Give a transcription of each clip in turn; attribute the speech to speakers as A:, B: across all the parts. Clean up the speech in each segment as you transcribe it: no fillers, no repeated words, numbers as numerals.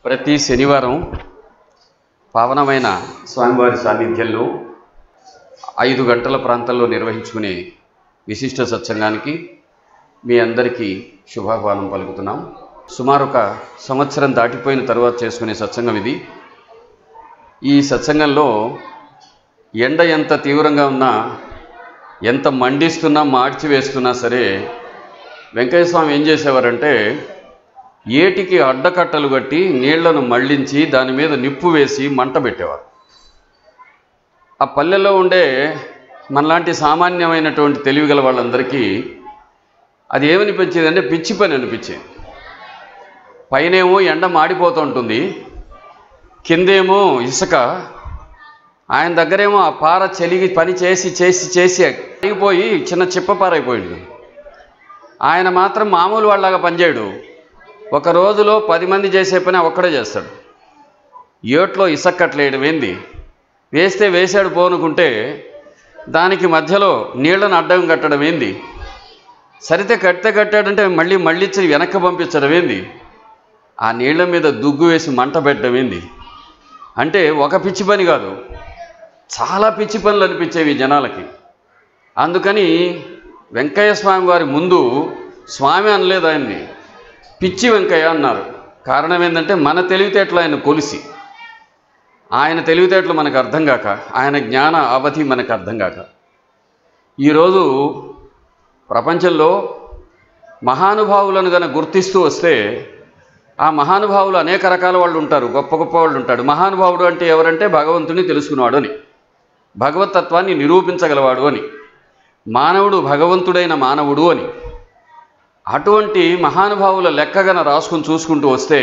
A: ప్రతి శనివారం పావనమైన స్వామివారి సాన్నిధ్యంలో 5 గంటల ప్రాంతంలో నిర్వహించుకునే విశిష్ట సత్సంగానికి మీ అందరికీ శుభాహ్వానం పలుకుతున్నాం. సుమారు ఒక సంవత్సరం దాటిపోయిన తర్వాత చేసుకునే సత్సంగం ఇది. ఈ సత్సంగంలో ఎండ ఎంత తీవ్రంగా ఉన్నా, ఎంత మండిస్తున్నా, మార్చి వేస్తున్నా సరే వెంకయ్య స్వామి ఏం చేసేవారంటే ఏటికి అడ్డకట్టలు కట్టి నీళ్లను మళ్లించి దాని మీద నిప్పు వేసి మంట పెట్టేవారు. ఆ పల్లెల్లో ఉండే మనలాంటి సామాన్యమైనటువంటి తెలివిగల వాళ్ళందరికీ అది ఏమనిపించేది అంటే పిచ్చి పని అనిపించేది. పైనేమో ఎండ మాడిపోతూ ఉంటుంది, కిందేమో ఇసుక, ఆయన దగ్గరేమో ఆ పార చెలిగి పని చేసి చేసి చేసి అడిగిపోయి చిన్న చిప్పపారైపోయింది. ఆయన మాత్రం మామూలు వాళ్ళలాగా పనిచేయడు. ఒక రోజులో 10 మంది చేసే పని ఒక్కడే చేస్తాడు. ఏట్లో ఇసుక కట్టలేయడం ఏంది, వేస్తే వేసాడు పోనుకుంటే దానికి మధ్యలో నీళ్లను అడ్డం కట్టడం ఏంది, సరితే కట్టాడంటే మళ్ళీ వెనక్కి పంపించడం ఏంది, ఆ నీళ్ల మీద దుగ్గు వేసి మంట పెట్టడం ఏంది. అంటే ఒక పిచ్చి పని కాదు, చాలా పిచ్చి పనులు అనిపించేవి జనాలకి. అందుకని వెంకయ్య స్వామి వారి ముందు స్వామి అనలేదు, ఆయన్ని పిచ్చి వెంకయ్య అన్నారు. కారణం ఏంటంటే మన తెలివితేటలు ఆయన కొలిసి, ఆయన తెలివితేటలు మనకు అర్థం కాక, ఆయన జ్ఞాన అవధి మనకు అర్థం కాక. ఈరోజు ప్రపంచంలో మహానుభావులను కనుక గుర్తిస్తూ వస్తే ఆ మహానుభావులు అనేక రకాల వాళ్ళు ఉంటారు, గొప్ప గొప్ప వాళ్ళు ఉంటాడు. మహానుభావుడు అంటే ఎవరంటే భగవంతుని తెలుసుకునేవాడు అని, భగవతత్వాన్ని నిరూపించగలవాడు అని, మానవుడు భగవంతుడైన మానవుడు అని. అటువంటి మహానుభావుల లెక్కగన రాసుకుని చూసుకుంటూ వస్తే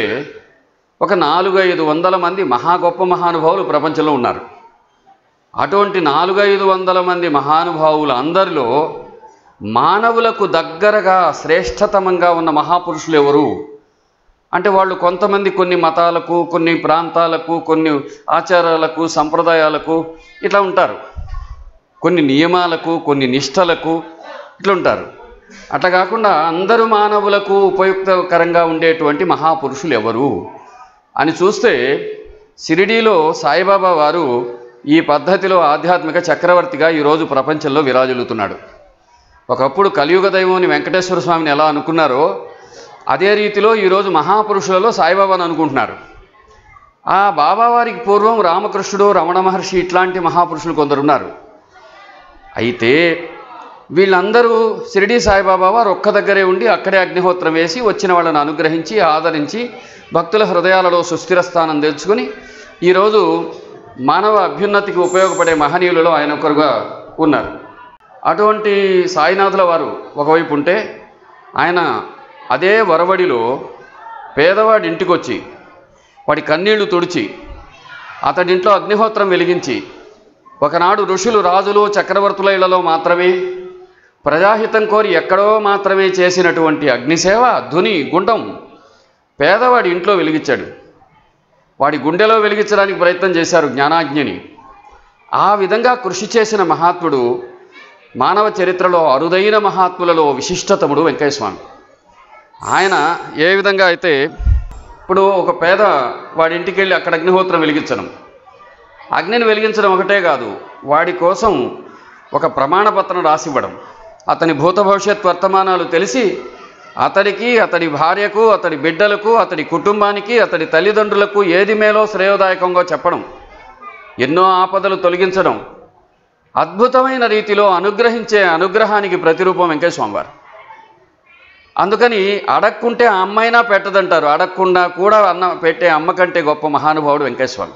A: ఒక 400-500 మంది మహా గొప్ప మహానుభావులు ప్రపంచంలో ఉన్నారు. అటువంటి 400-500 మంది మహానుభావులు అందరిలో మానవులకు దగ్గరగా శ్రేష్టతమంగా ఉన్న మహాపురుషులు ఎవరు అంటే వాళ్ళు కొంతమంది కొన్ని మతాలకు, కొన్ని ప్రాంతాలకు, కొన్ని ఆచారాలకు, సంప్రదాయాలకు ఇట్లా ఉంటారు, కొన్ని నియమాలకు, కొన్ని నిష్టలకు ఇట్లా ఉంటారు. అట్లా కాకుండా అందరూ మానవులకు ఉపయుక్తకరంగా ఉండేటువంటి మహాపురుషులు ఎవరు అని చూస్తే షిరిడీలో సాయిబాబా వారు ఈ పద్ధతిలో ఆధ్యాత్మిక చక్రవర్తిగా ఈరోజు ప్రపంచంలో విరాజిల్లుతున్నాడు. ఒకప్పుడు కలియుగ దైవం వెంకటేశ్వర స్వామిని ఎలా అనుకున్నారో అదే రీతిలో ఈరోజు మహాపురుషులలో సాయిబాబాను అనుకుంటున్నారు. ఆ బాబావారికి పూర్వం రామకృష్ణుడు, రమణ మహర్షి ఇట్లాంటి మహాపురుషులు కొందరు ఉన్నారు. అయితే వీళ్ళందరూ షిరిడీ సాయిబాబా వారు ఒక్క దగ్గరే ఉండి అక్కడే అగ్నిహోత్రం వేసి వచ్చిన వాళ్ళని అనుగ్రహించి ఆదరించి భక్తుల హృదయాలలో సుస్థిర స్థానం తెచ్చుకొని ఈరోజు మానవ అభ్యున్నతికి ఉపయోగపడే మహనీయులలో ఆయన ఒకరుగా ఉన్నారు. అటువంటి సాయినాథుల వారు ఒకవైపు ఉంటే, ఆయన అదే వరవడిలో పేదవాడి ఇంటికి వచ్చి వాడి కన్నీళ్లు తుడిచి అతడింట్లో అగ్నిహోత్రం వెలిగించి, ఒకనాడు ఋషులు, రాజులు, చక్రవర్తుల ఇళ్లలో మాత్రమే ప్రజాహితం కోరి ఎక్కడో మాత్రమే చేసినటువంటి అగ్నిసేవ ధుని గుండం పేదవాడి ఇంట్లో వెలిగించాడు. వాడి గుండెలో వెలిగించడానికి ప్రయత్నం చేశారు జ్ఞానాగ్నిని. ఆ విధంగా కృషి చేసిన మహాత్ముడు మానవ చరిత్రలో అరుదైన మహాత్ములలో విశిష్టతముడు వెంకయ్య స్వామి. ఆయన ఏ విధంగా అయితే ఇప్పుడు ఒక పేద వాడి ఇంటికి వెళ్ళి అక్కడ అగ్నిహోత్రం వెలిగించడం, అగ్నిని వెలిగించడం ఒకటే కాదు, వాడి కోసం ఒక ప్రమాణపత్రం రాసివ్వడం, అతని భూత భవిష్యత్ వర్తమానాలు తెలిసి అతడికి, అతడి భార్యకు, అతడి బిడ్డలకు, అతడి కుటుంబానికి, అతడి తల్లిదండ్రులకు ఏది మేలో శ్రేయోదాయకంగా చెప్పడం, ఎన్నో ఆపదలు తొలగించడం, అద్భుతమైన రీతిలో అనుగ్రహించే అనుగ్రహానికి ప్రతిరూపం వెంకయ్య స్వామివారు. అందుకని అడక్కుంటే ఆ అమ్మైనా పెట్టదంటారు, అడగకుండా కూడా అన్న పెట్టే అమ్మ కంటే గొప్ప మహానుభావుడు వెంకయ్య స్వామి.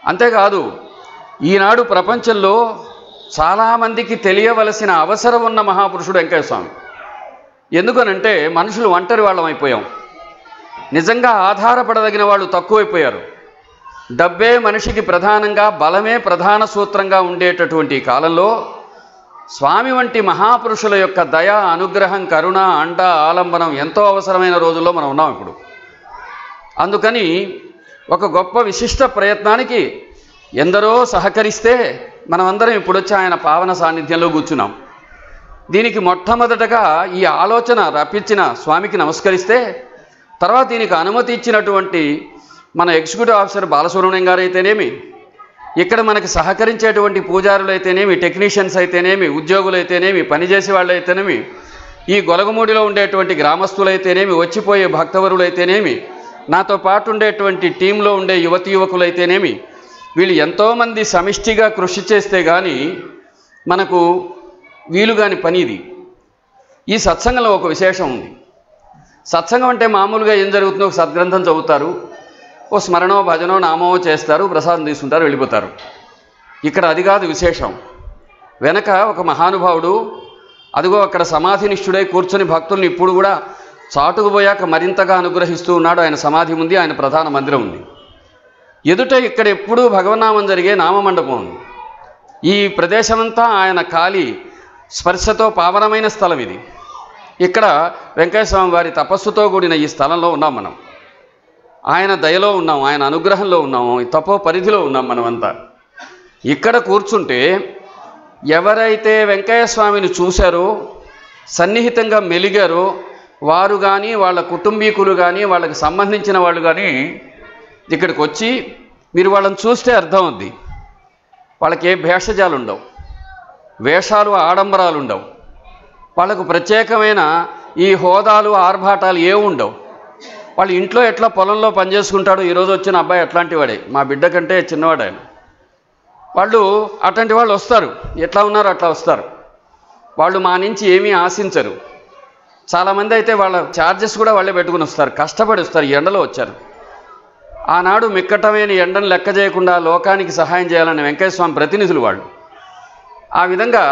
A: అంతేకాదు ఈనాడు ప్రపంచంలో చాలామందికి తెలియవలసిన అవసరం ఉన్న మహాపురుషుడు వెంకయ్య స్వామి. ఎందుకనంటే మనుషులు ఒంటరి వాళ్ళం అయిపోయాం, నిజంగా ఆధారపడదగిన వాళ్ళు తక్కువైపోయారు. డబ్బే మనిషికి ప్రధానంగా, బలమే ప్రధాన సూత్రంగా ఉండేటటువంటి కాలంలో స్వామి వంటి మహాపురుషుల యొక్క దయ, అనుగ్రహం, కరుణ, అండ, ఆలంబనం ఎంతో అవసరమైన రోజుల్లో మనం ఉన్నాం ఇప్పుడు. అందుకని ఒక గొప్ప విశిష్ట ప్రయత్నానికి ఎందరో సహకరిస్తే మనమందరం ఇప్పుడు వచ్చి ఆయన పావన సాన్నిధ్యంలో కూర్చున్నాం. దీనికి మొట్టమొదటగా ఈ ఆలోచన రప్పించిన స్వామికి నమస్కరిస్తే తర్వాత దీనికి అనుమతి ఇచ్చినటువంటి మన ఎగ్జిక్యూటివ్ ఆఫీసర్ బాలసుబ్రహ్మణ్యం గారు అయితేనేమి, ఇక్కడ మనకి సహకరించేటువంటి పూజారులు అయితేనేమి, టెక్నీషియన్స్ అయితేనేమి, ఉద్యోగులు అయితేనేమి, పనిచేసే వాళ్ళు అయితేనేమి, ఈ గొలగమూడిలో ఉండేటువంటి గ్రామస్తులు అయితేనేమి, వచ్చిపోయే భక్తవరులు అయితేనేమి, నాతో పాటు ఉండేటువంటి టీంలో ఉండే యువతి యువకులు అయితేనేమి, వీళ్ళు ఎంతోమంది సమిష్టిగా కృషి చేస్తే కానీ మనకు వీలు కాని పని ఇది. ఈ సత్సంగంలో ఒక విశేషం ఉంది. సత్సంగం అంటే మామూలుగా ఏం జరుగుతుందో ఒక సద్గ్రంథం చదువుతారు, ఓ స్మరణో భజనో నామో చేస్తారు, ప్రసాదం తీసుకుంటారు, వెళ్ళిపోతారు. ఇక్కడ అది కాదు విశేషం. వెనక ఒక మహానుభావుడు అదిగో అక్కడ సమాధినిష్ఠుడై కూర్చొని భక్తుల్ని ఇప్పుడు కూడా చాటుకుపోయాక మరింతగా అనుగ్రహిస్తూ ఉన్నాడు. ఆయన సమాధి ఉంది, ఆయన ప్రధాన మందిరం ఉంది. ఎదుట ఇక్కడ ఎప్పుడూ భగవన్నామం జరిగే నామమండపం ఉంది. ఈ ప్రదేశమంతా ఆయన కాలి స్పర్శతో పావనమైన స్థలం ఇది. ఇక్కడ వెంకయ్య స్వామి వారి తపస్సుతో కూడిన ఈ స్థలంలో ఉన్నాం మనం. ఆయన దయలో ఉన్నాం, ఆయన అనుగ్రహంలో ఉన్నాము, తపో పరిధిలో ఉన్నాం మనమంతా. ఇక్కడ కూర్చుంటే ఎవరైతే వెంకయ్య స్వామిని చూశారో, సన్నిహితంగా మెలిగారో వారు కానీ, వాళ్ళ కుటుంబీకులు కానీ, వాళ్ళకి సంబంధించిన వాళ్ళు కానీ ఇక్కడికి వచ్చి మీరు వాళ్ళని చూస్తే అర్థం అవుద్ది. వాళ్ళకి ఏ భేషజాలు ఉండవు, వేషాలు ఆడంబరాలు ఉండవు, వాళ్ళకు ప్రత్యేకమైన ఈ హోదాలు ఆర్భాటాలు ఏ ఉండవు. వాళ్ళు ఇంట్లో ఎట్లా పొలంలో పనిచేసుకుంటాడు, ఈరోజు వచ్చిన అబ్బాయి అట్లాంటి వాడే, మా బిడ్డ కంటే చిన్నవాడు ఆయన. వాళ్ళు అట్లాంటి వాళ్ళు వస్తారు, ఎట్లా ఉన్నారో అట్లా వస్తారు. వాళ్ళు మా నుంచి ఏమీ ఆశించరు. చాలామంది అయితే వాళ్ళ ఛార్జెస్ కూడా వాళ్ళే పెట్టుకుని వస్తారు, కష్టపడి వస్తారు, ఎండలో వచ్చారు. ఆనాడు మిక్కటమైన ఎండను లెక్క చేయకుండా లోకానికి సహాయం చేయాలని వెంకయ్యస్వామి ప్రతినిధులు వాళ్ళు. ఆ విధంగా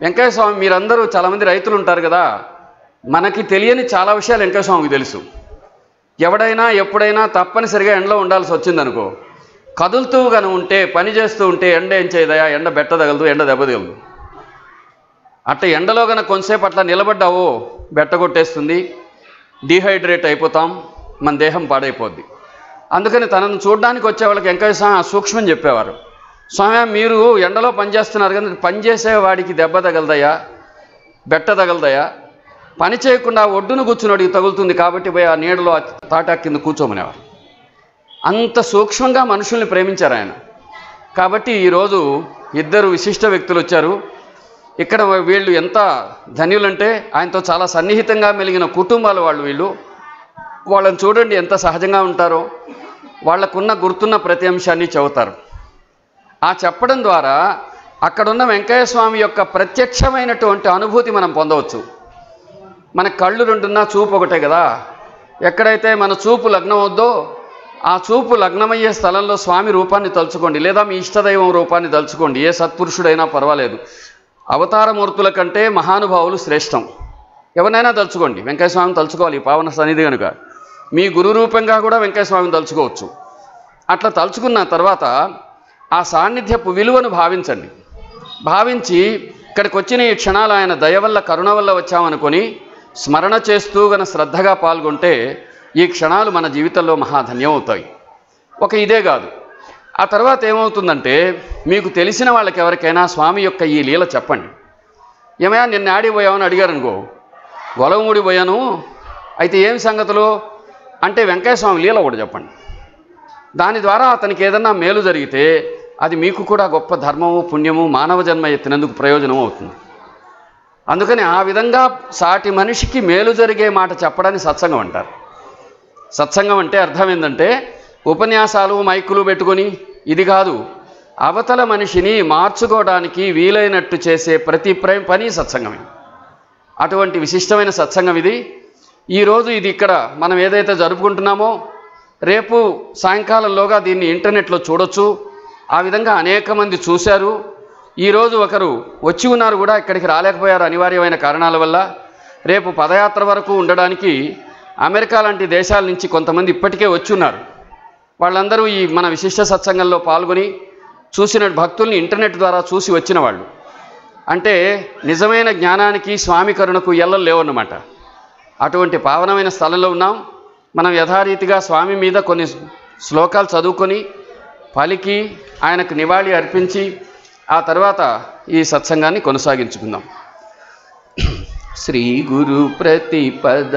A: వెంకయ్యస్వామి, మీరందరూ చాలామంది రైతులు ఉంటారు కదా, మనకి తెలియని చాలా విషయాలు వెంకయ్యస్వామికి తెలుసు. ఎవడైనా ఎప్పుడైనా తప్పనిసరిగా ఎండలో ఉండాల్సి వచ్చిందనుకో, కదులుతూ కానీ ఉంటే, పని చేస్తూ ఉంటే ఎండ ఏం చేయదయా, ఎండ బెట్ట తగలదు, ఎండ దెబ్బ తగలదు. అట్లా ఎండలో కనుక కొంతసేపు అట్లా నిలబడ్డావో బెట్ట కొట్టేస్తుంది, డీహైడ్రేట్ అయిపోతాం, మన దేహం పాడైపోద్ది. అందుకని తనను చూడడానికి వచ్చే వాళ్ళకి వెంకయ్య స్వామి సూక్ష్మం చెప్పేవారు. స్వామి, మీరు ఎండలో పనిచేస్తున్నారు కానీ పనిచేసే వాడికి దెబ్బ తగలదయా, బెట్ట తగలదయా, పని చేయకుండా ఒడ్డును కూర్చున్నోడికి తగులుతుంది, కాబట్టి పోయి ఆ నీడలో తాటా కింద కూర్చోమనేవారు. అంత సూక్ష్మంగా మనుషుల్ని ప్రేమించారు ఆయన. కాబట్టి ఈరోజు ఇద్దరు విశిష్ట వ్యక్తులు వచ్చారు. ఇక్కడ వీళ్ళు ఎంత ధన్యులంటే, ఆయనతో చాలా సన్నిహితంగా మెలిగిన కుటుంబాల వాళ్ళు వీళ్ళు. వాళ్ళని చూడండి ఎంత సహజంగా ఉంటారో, వాళ్ళకున్న గుర్తున్న ప్రతి అంశాన్ని చెబుతారు. ఆ చెప్పడం ద్వారా అక్కడున్న వెంకయ్య స్వామి యొక్క ప్రత్యక్షమైనటువంటి అనుభూతి మనం పొందవచ్చు. మన కళ్ళు రెండున్నా చూపు ఒకటే కదా. ఎక్కడైతే మన చూపు లగ్నం అవుద్దో ఆ చూపు లగ్నమయ్యే స్థలంలో స్వామి రూపాన్ని తలుచుకోండి, లేదా మీ ఇష్టదైవం రూపాన్ని తలుచుకోండి. ఏ సత్పురుషుడైనా పర్వాలేదు. అవతారమూర్తుల కంటే మహానుభావులు శ్రేష్టం. ఎవరినైనా తలుచుకోండి, వెంకయ్య స్వామిని తలుచుకోవాలి, పావన సన్నిధి కనుక. మీ గురు రూపంగా కూడా వెంకయ్య స్వామిని తలుచుకోవచ్చు. అట్లా తలుచుకున్న తర్వాత ఆ సాన్నిధ్యపు విలువను భావించండి. భావించి ఇక్కడికి వచ్చిన ఈ క్షణాలు ఆయన దయ వల్ల, కరుణ వల్ల వచ్చామనుకొని స్మరణ చేస్తూ గన శ్రద్ధగా పాల్గొంటే ఈ క్షణాలు మన జీవితంలో మహాధన్యం అవుతాయి. ఒక ఇదే కాదు, ఆ తర్వాత ఏమవుతుందంటే, మీకు తెలిసిన వాళ్ళకి ఎవరికైనా స్వామి యొక్క ఈ లీల చెప్పండి. ఏమయ్యా నిన్న ఆడిపోయామని అడిగారు అనుకో, గొలవమూడి పోయాను, అయితే ఏం సంగతులు అంటే వెంకయ్య స్వామి లీల కూడా చెప్పండి. దాని ద్వారా అతనికి ఏదన్నా మేలు జరిగితే అది మీకు కూడా గొప్ప ధర్మము, పుణ్యము, మానవ జన్మ ఎత్తినందుకు ప్రయోజనం అవుతుంది. అందుకని ఆ విధంగా సాటి మనిషికి మేలు జరిగే మాట చెప్పడాన్ని సత్సంగం అంటారు. సత్సంగం అంటే అర్థం ఏంటంటే, ఉపన్యాసాలు మైకులు పెట్టుకొని ఇది కాదు, అవతల మనిషిని మార్చుకోవడానికి వీలైనట్టు చేసే ప్రతి పని సత్సంగమే. అటువంటి విశిష్టమైన సత్సంగం ఇది. ఈరోజు ఇది ఇక్కడ మనం ఏదైతే జరుపుకుంటున్నామో, రేపు సాయంకాలంలోగా దీన్ని ఇంటర్నెట్లో చూడొచ్చు. ఆ విధంగా అనేక మంది చూశారు. ఈరోజు ఒకరు వచ్చి ఉన్నారు కూడా, ఇక్కడికి రాలేకపోయారు అనివార్యమైన కారణాల వల్ల. రేపు పదయాత్ర వరకు ఉండడానికి అమెరికా లాంటి దేశాల నుంచి కొంతమంది ఇప్పటికే వచ్చి ఉన్నారు. వాళ్ళందరూ ఈ మన విశిష్ట సత్సంగంలో పాల్గొని చూసిన భక్తుల్ని ఇంటర్నెట్ ద్వారా చూసి వచ్చిన వాళ్ళు. అంటే నిజమైన జ్ఞానానికి, స్వామి కరుణకు ఎల్లలు లేవన్నమాట. అటువంటి పావనమైన స్థలంలో ఉన్నాం మనం. యథారీతిగా స్వామి మీద కొన్ని శ్లోకాలు చదువుకొని పలికి ఆయనకు నివాళి అర్పించి ఆ తర్వాత ఈ సత్సంగాన్ని కొనసాగించుకుందాం. శ్రీ గురు ప్రతిపద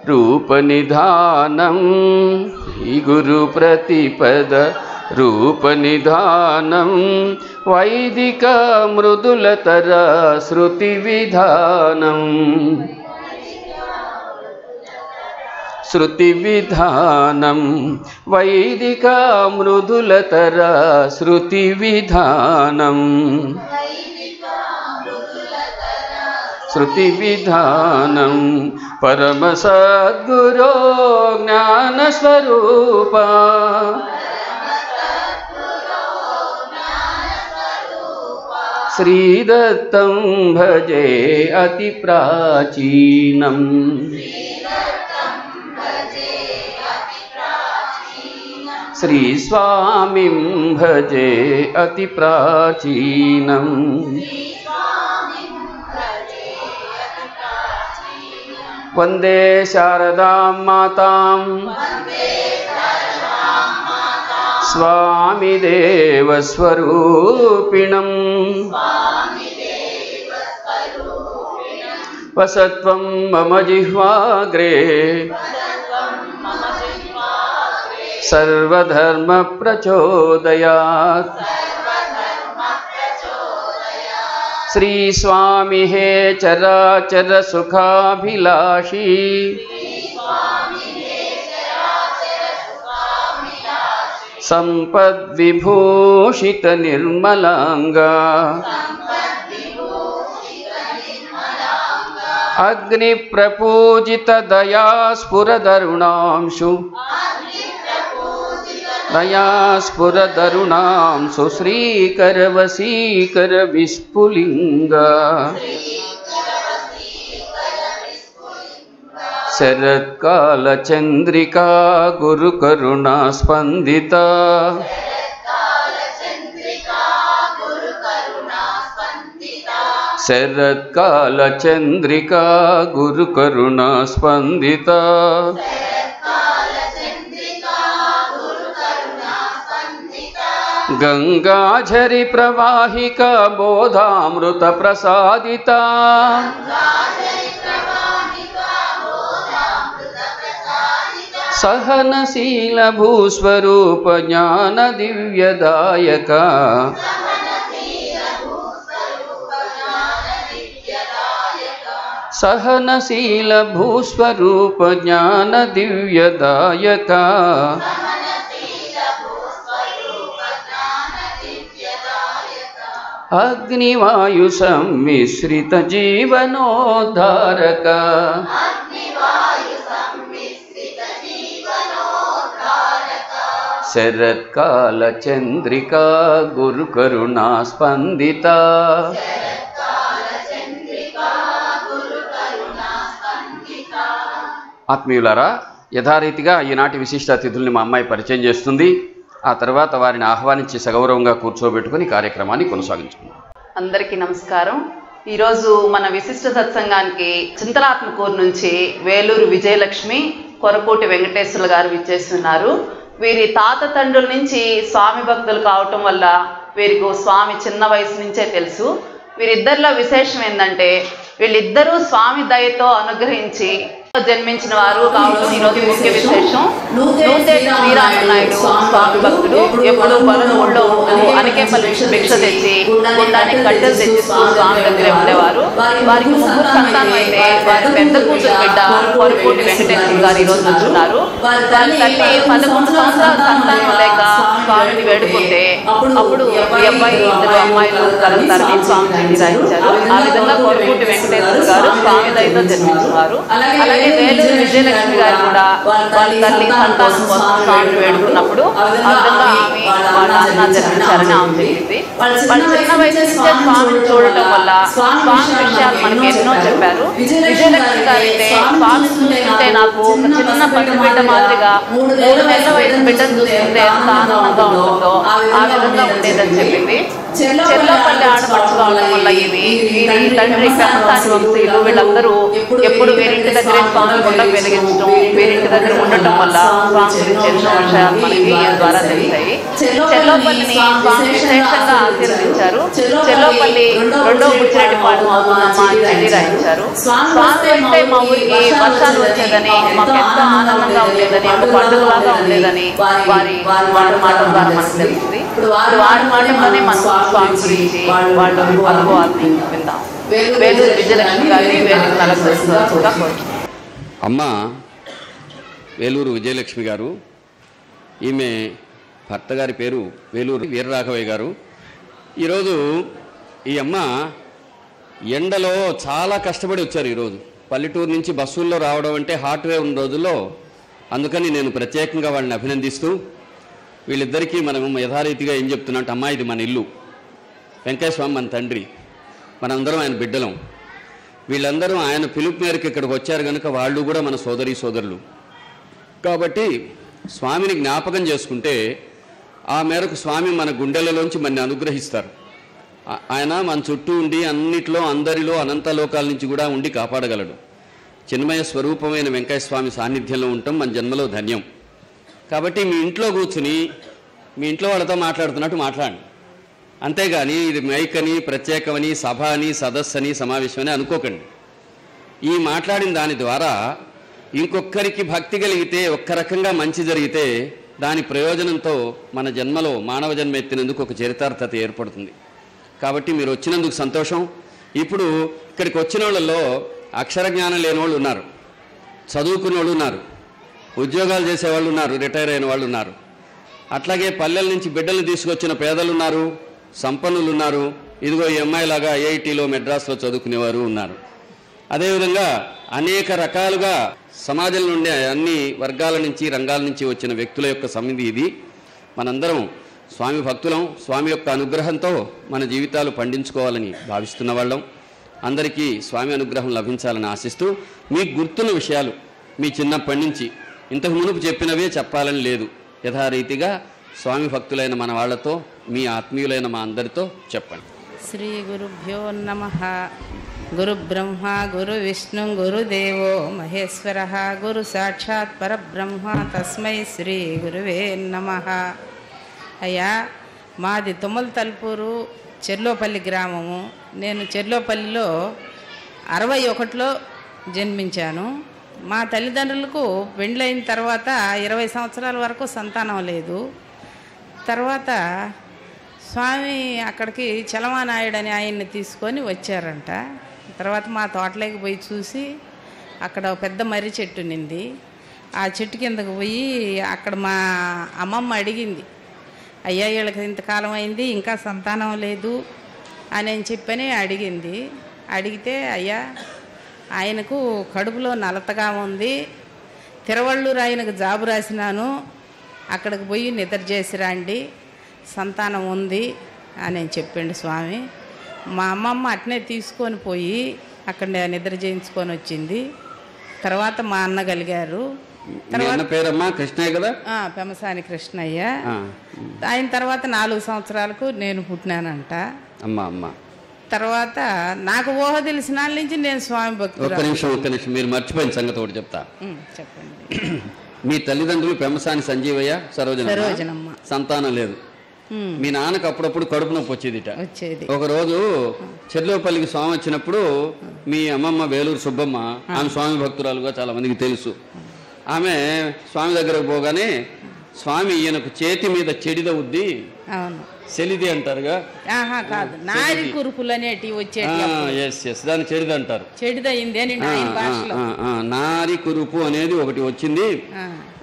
A: రూపనిధానం ఈ గురు ప్రతిపద రూపనిధానం వైదిక మృదులతర శృతి విధానం శృతి విధానం వైదిక మృదులతర శృతి విధానం శృతి విధానం పరమ సద్గురో జ్ఞాన స్వరూప శ్రీదత్తం భజే అతి ప్రాచీనం శ్రీ స్వామిం భజే అతి ప్రాచీనం వందే శారదాం మాతాం స్వామి దేవస్వరూపిణం వసత్వం మమ జిహ్వాగ్రే సర్వధర్మ ప్రచోదయాత్ శ్రీ స్వామి హే చరాచర సుఖాభిలాషీ సంపద్విభూషిత నిర్మలాంగా అగ్ని ప్రపూజిత దయాస్ఫురదరుణాంశు దయాస్ఫురదరుణాంశు శ్రీకర వశీకర విస్ఫులింగ శరత్కాల చంద్రికా గురు కరుణా స్పందిత శరత్కాల చంద్రికా గురు కరుణా స్పందిత గంగాఝరి ప్రవాహిక బోధామృత ప్రసాదిత సహనశీల భూస్వరూప జ్ఞాన దివ్యదాయక సహనశీల భూస్వరూప జ్ఞాన దివ్యదాయక అగ్నివాయు సమ్మిశ్రిత జీవనోద్ధారక శరత్కాల చంద్రికా గురు కరుణా స్పందిత ఆత్మీయులారా, యథారీతిగా ఈనాటి విశిష్ట అతిథుల్ని మా అమ్మాయి పరిచయం చేస్తుంది. ఆ తర్వాత వారిని ఆహ్వానించి సగౌరవంగా కూర్చోబెట్టుకుని కార్యక్రమాన్ని కొనసాగించుకుందాం.
B: అందరికీ నమస్కారం. ఈరోజు మన విశిష్ట సత్సంగానికి చింతలాత్మకూరు నుంచి వేలూరు విజయలక్ష్మి, కొరకోటి వెంకటేశ్వర్లు గారు విచ్చేస్తున్నారు. వీరి తాత తండ్రుల నుంచి స్వామి భక్తులు కావటం వల్ల వీరికి స్వామి చిన్న వయసు నుంచే తెలుసు. వీరిద్దరిలో విశేషం ఏంటంటే వీళ్ళిద్దరూ స్వామి దయతో అనుగ్రహించి జన్మించిన వారు కావడం ఈరోజు ముఖ్య విశేషం. నూతేటి శ్రీరామనాయుడు స్వామి భక్తుడు ఎప్పుడు పొలంలో అనకేపల్లి భిక్ష తెచ్చి గుండానికి కట్టెలు తెచ్చిస్తూ స్వామి దగ్గర ఉండేవారు. వారికి ముగ్గురు సంతానం అయితే వారి పెద్ద కూతురు బిడ్డ కొరకోటి వెంకటేశ్వర గారు ఈరోజు వచ్చున్నారు. వారి తల్లి 11 సంవత్సరాల సంతానం లేక స్వామిని వేడుకుంటే అప్పుడు ఈ అబ్బాయి 2 అమ్మాయిలు కలుగుతారని స్వామి నిర్ణయించారు. ఆ విధంగా కొరకోటి వెంకటేశ్వర గారు స్వామి దయతో జన్మించేవారు. అలాగే వేలూరు విజయలక్ష్మి గారు కూడా వాళ్ళ తల్లి సంతానం కోసం స్వామిని వేడుకున్నప్పుడు ఆ విధంగా ఆమె వాళ్ళ నాన్న జన్మించారని ఆమె చెప్పింది. వాళ్ళ చిన్న వయసు నుంచే స్వామిని చూడటం వల్ల స్వామి విషయాలు మనకి ఎన్నో చెప్పారు. విజయలక్ష్మి గారు అయితే స్వామి చూస్తుంటే నాకు ఒక చిన్న పసి బిడ్డ మాదిరిగా 3 నెలల వయసు బిడ్డను చూస్తుంటే ఎంత ఆనందంగా ఉంటుందో ఆ విధంగా ఉండేదని చెప్పింది. చెర్లోపల్లి ఆడపడుచుగా ఉండడం వల్ల వీరి తండ్రి పెంతాని వంశీయులు వీళ్ళందరూ ఎప్పుడు వీరింటి దగ్గరే స్వామి గుండం వెలిగించడం, వీరింటి దగ్గర ఉండటం వల్ల స్వామి గురించి ఎన్నో విషయాలు మనకి ఈ ద్వారా తెలిసాయి. చెల్లోపల్లిని స్వామి విశేషంగా ఆశీర్వదించారు. చెల్లోపల్లి రెండో బుచ్చిరెడ్డిపాడు మౌనమ్మ చెల్లి రాయించారు. స్వామి అంటే మా ఊరికి వర్షాలు వచ్చేదని, మాకు ఎంతో ఆనందంగా ఉండేదని, ఒక పండుగలాగా ఉండేదని వారి మాటల ద్వారా మనకు తెలిసింది. వారి మాటల్లోనే మనం స్వామి గురించి వాళ్ళ అనుభవాన్ని విందాం. వేలూరు విజయలక్ష్మి గారిని వేదిక అలంకరిస్తుగా కోరుతున్నాం.
A: అమ్మ వేలూరు విజయలక్ష్మి గారు, ఈమె భర్త గారి పేరు వేలూరు వీరరాఘవయ్య గారు. ఈరోజు ఈ అమ్మ ఎండలో చాలా కష్టపడి వచ్చారు. ఈరోజు పల్లెటూరు నుంచి బస్సుల్లో రావడం అంటే హాట్ వే ఉన్న రోజుల్లో, అందుకని నేను ప్రత్యేకంగా వాళ్ళని అభినందిస్తూ వీళ్ళిద్దరికీ మనం యథారీతిగా ఏం చెప్తున్నా అంటే, అమ్మా ఇది మన ఇల్లు, వెంకయ్య స్వామి మన తండ్రి, మనందరం ఆయన బిడ్డలం, వీళ్ళందరూ ఆయన పిలుపు మేరకు ఇక్కడికి వచ్చారు కనుక వాళ్ళు కూడా మన సోదరీ సోదరులు కాబట్టి స్వామిని జ్ఞాపకం చేసుకుంటే ఆ మేరకు స్వామి మన గుండెలలోంచి మనని అనుగ్రహిస్తారు. ఆయన మన చుట్టూ ఉండి అన్నిట్లో అందరిలో అనంత లోకాల నుంచి కూడా ఉండి కాపాడగలడు. చిన్మయ స్వరూపమైన వెంకయ్య స్వామి సాన్నిధ్యంలో ఉండటం మన జన్మలో ధన్యం. కాబట్టి మీ ఇంట్లో కూర్చుని మీ ఇంట్లో వాళ్ళతో మాట్లాడుతున్నట్టు మాట్లాడండి, అంతేగాని ఇది మైక్ అని, ప్రత్యేకమని, సభ అని, సదస్సు అని, సమావేశం అని అనుకోకండి. ఈ మాట్లాడిన దాని ద్వారా ఇంకొక్కరికి భక్తి కలిగితే, ఒక్క రకంగా మంచి జరిగితే దాని ప్రయోజనంతో మన జన్మలో మానవ జన్మ ఎత్తినందుకు ఒక చరితార్థత ఏర్పడుతుంది. కాబట్టి మీరు వచ్చినందుకు సంతోషం. ఇప్పుడు ఇక్కడికి వచ్చిన వాళ్ళలో అక్షర జ్ఞానం లేని వాళ్ళు ఉన్నారు, చదువుకున్న వాళ్ళు ఉన్నారు, ఉద్యోగాలు చేసేవాళ్ళు ఉన్నారు, రిటైర్ అయిన వాళ్ళు ఉన్నారు, అట్లాగే పల్లెల నుంచి బిడ్డలు తీసుకొచ్చిన పేదలు ఉన్నారు, సంపన్నులు ఉన్నారు, ఇదిగో ఈ అమ్మాయిలాగా ఐఐటీలో మెడ్రాస్లో చదువుకునేవారు ఉన్నారు. అదేవిధంగా అనేక రకాలుగా సమాజంలో ఉండే అన్ని వర్గాల నుంచి, రంగాల నుంచి వచ్చిన వ్యక్తుల యొక్క సమితి ఇది. మనందరం స్వామి భక్తులం, స్వామి యొక్క అనుగ్రహంతో మన జీవితాలు పండించుకోవాలని భావిస్తున్న వాళ్ళం. అందరికీ స్వామి అనుగ్రహం లభించాలని ఆశిస్తూ, మీకు గుర్తున్న విషయాలు మీ చిన్నప్పటి నుంచి ఇంతకు మునుపు చెప్పినవే చెప్పాలని లేదు, యథారీతిగా స్వామి భక్తులైన మన వాళ్ళతో, మీ ఆత్మీయులైన మా అందరితో చెప్పండి.
C: శ్రీ గురుభ్యో నమః. గురు బ్రహ్మ గురు విష్ణు గురుదేవో మహేశ్వర గురు సాక్షాత్ పరబ్రహ్మ తస్మై శ్రీ గురువే నమః. అయ్యా, మాది తుమ్మల తలుపూరు, చెర్లోపల్లి గ్రామము. నేను చెర్లోపల్లిలో 61లో జన్మించాను. మా తల్లిదండ్రులకు పెండ్లైన తర్వాత 20 సంవత్సరాల వరకు సంతానం లేదు. తర్వాత స్వామి అక్కడికి చలమానాయుడు అని ఆయన్ని తీసుకొని వచ్చారంట. తర్వాత మా తోటలోకి పోయి చూసి అక్కడ పెద్ద మర్రి చెట్టు నింది. ఆ చెట్టు కిందకు పోయి అక్కడ మా అమ్మమ్మ అడిగింది, అయ్యా వీళ్ళకి ఇంతకాలం అయింది ఇంకా సంతానం లేదు అని చెప్పని అడిగింది. అడిగితే, అయ్యా ఆయనకు కడుపులో నలతగా ఉంది, తిరువళ్ళూరు ఆయనకు జాబు రాసినాను, అక్కడికి పోయి నిద్ర చేసి రండి, సంతానం ఉంది అని చెప్పిండు స్వామి. మా అమ్మమ్మ అట్నే తీసుకొని పోయి అక్కడ నిద్ర చేయించుకొని వచ్చింది. తర్వాత మా అన్న కలిగారు.
A: తర్వాత పేరమ్మా కృష్ణయ్య కదా?
C: పెమసాని కృష్ణయ్య. ఆయన తర్వాత 4 సంవత్సరాలకు నేను పుట్టినానంట. తర్వాత నాకు ఊహ తెలిసిన నుంచి నేను స్వామి భక్తులు.
A: ఒక్క నిమిషం మీరు మర్చిపోయిన సంగతి ఒకటి చెప్తా.
C: చెప్పండి.
A: మీ తల్లిదండ్రులు పెమసాని సంజీవయ్య, సరోజనమ్మ. సంతానం లేదు. మీ నాన్నకు అప్పుడప్పుడు కడుపు నొప్పి వచ్చేది. ఒకరోజు చెర్లోపల్లికి స్వామి వచ్చినప్పుడు మీ అమ్మమ్మ వేలూరు సుబ్బమ్మ, ఆమె స్వామి భక్తురాలుగా చాలా మందికి తెలుసు, ఆమె స్వామి దగ్గరకు పోగానే స్వామి ఈయనకు చేతి మీద చెడిద ఉద్ది, సెలిది అంటారుగా,
C: కాదు నారి కురుపులు అనేటివి వచ్చేటి,
A: దాన్ని చెడిద అంటారు. నారి కురుపు అనేది ఒకటి వచ్చింది.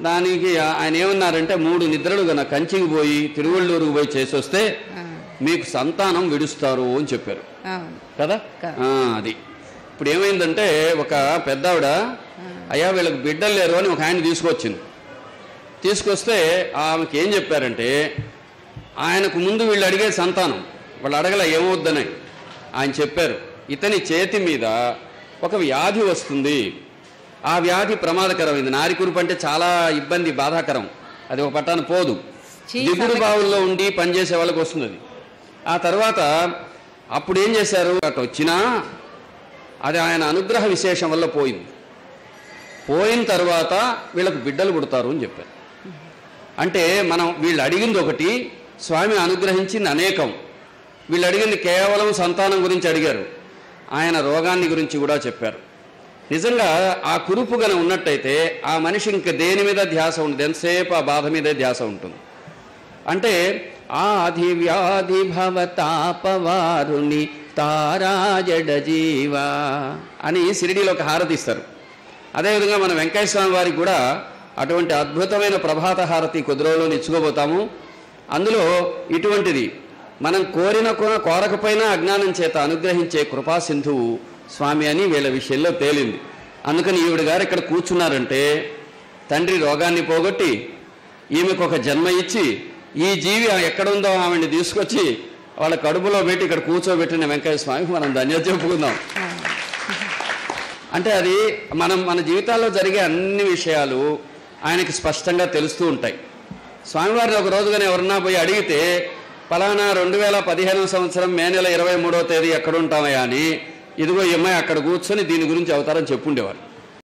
A: దానికి ఆయన ఏమన్నారంటే, 3 నిద్రలు గన కంచికి పోయి తిరువళ్ళూరుకు పోయి చేసి వస్తే మీకు సంతానం విడుస్తారు అని చెప్పారు కదా. అది ఇప్పుడు ఏమైందంటే, ఒక పెద్దావిడ అయ్యా వీళ్ళకి బిడ్డలు లేరు అని ఒక ఆయన తీసుకొచ్చింది. తీసుకొస్తే ఆమెకి ఏం చెప్పారంటే, ఆయనకు ముందు వీళ్ళు అడిగే సంతానం వాళ్ళు అడగల ఏమవుద్దని ఆయన చెప్పారు, ఇతని చేతి మీద ఒక వ్యాధి వస్తుంది, ఆ వ్యాధి ప్రమాదకరమైంది. నారికురుపు అంటే చాలా ఇబ్బంది, బాధాకరం, అది ఒక పట్టాన పోదు, దిగుడు బావుల్లో ఉండి పనిచేసే వాళ్ళకి వస్తుంది అది. ఆ తర్వాత అప్పుడు ఏం చేశారు, అటు వచ్చినా అది ఆయన అనుగ్రహ విశేషం వల్ల పోయింది. పోయిన తర్వాత వీళ్ళకు బిడ్డలు పుడతారు అని చెప్పారు. అంటే వీళ్ళు అడిగింది ఒకటి, స్వామి అనుగ్రహించింది అనేకం. వీళ్ళు అడిగింది కేవలం సంతానం గురించి అడిగారు, ఆయన రోగాన్ని గురించి కూడా చెప్పారు. నిజంగా ఆ కురుపు గన ఉన్నట్టయితే ఆ మనిషి ఇంక దేని మీద ధ్యాస ఉండదు, ఎంతసేపు ఆ బాధ మీదే ధ్యాస ఉంటుంది. అంటే ఆది వ్యాధి భవతాపవారుని తారాజడ జీవ అని షిరిడీలో ఒక హారతి ఇస్తారు. అదేవిధంగా మన వెంకయ్య స్వామి వారికి కూడా అటువంటి అద్భుతమైన ప్రభాత హారతి కొద్ది రోజుల్లో ఇచ్చుకోబోతాము. అందులో ఇటువంటిది మనం కోరకపోయినా అజ్ఞానం చేత అనుగ్రహించే కృపా సింధువు స్వామి అని వీళ్ళ విషయంలో తేలింది. అందుకని ఈవిడ గారు ఇక్కడ కూర్చున్నారంటే తండ్రి రోగాన్ని పోగొట్టి ఈమెకు ఒక జన్మ ఇచ్చి ఈ జీవి ఎక్కడుందో ఆమెని తీసుకొచ్చి వాళ్ళ కడుపులో పెట్టి ఇక్కడ కూర్చోబెట్టిన వెంకయ్య స్వామికి మనం ధన్యత చెప్పుకుందాం. అంటే అది మన జీవితాల్లో జరిగే అన్ని విషయాలు ఆయనకి స్పష్టంగా తెలుస్తూ ఉంటాయి. స్వామివారిని ఒక రోజుగానే ఎవరన్నా పోయి అడిగితే పలానా 2015 సంవత్సరం మే నెల 23వ తేదీ ఎక్కడుంటామయ్యా అని, ఇదిగో ఈ అమ్మాయి అక్కడ కూర్చొని దీని గురించి అవుతారని చెప్పుండేవారు.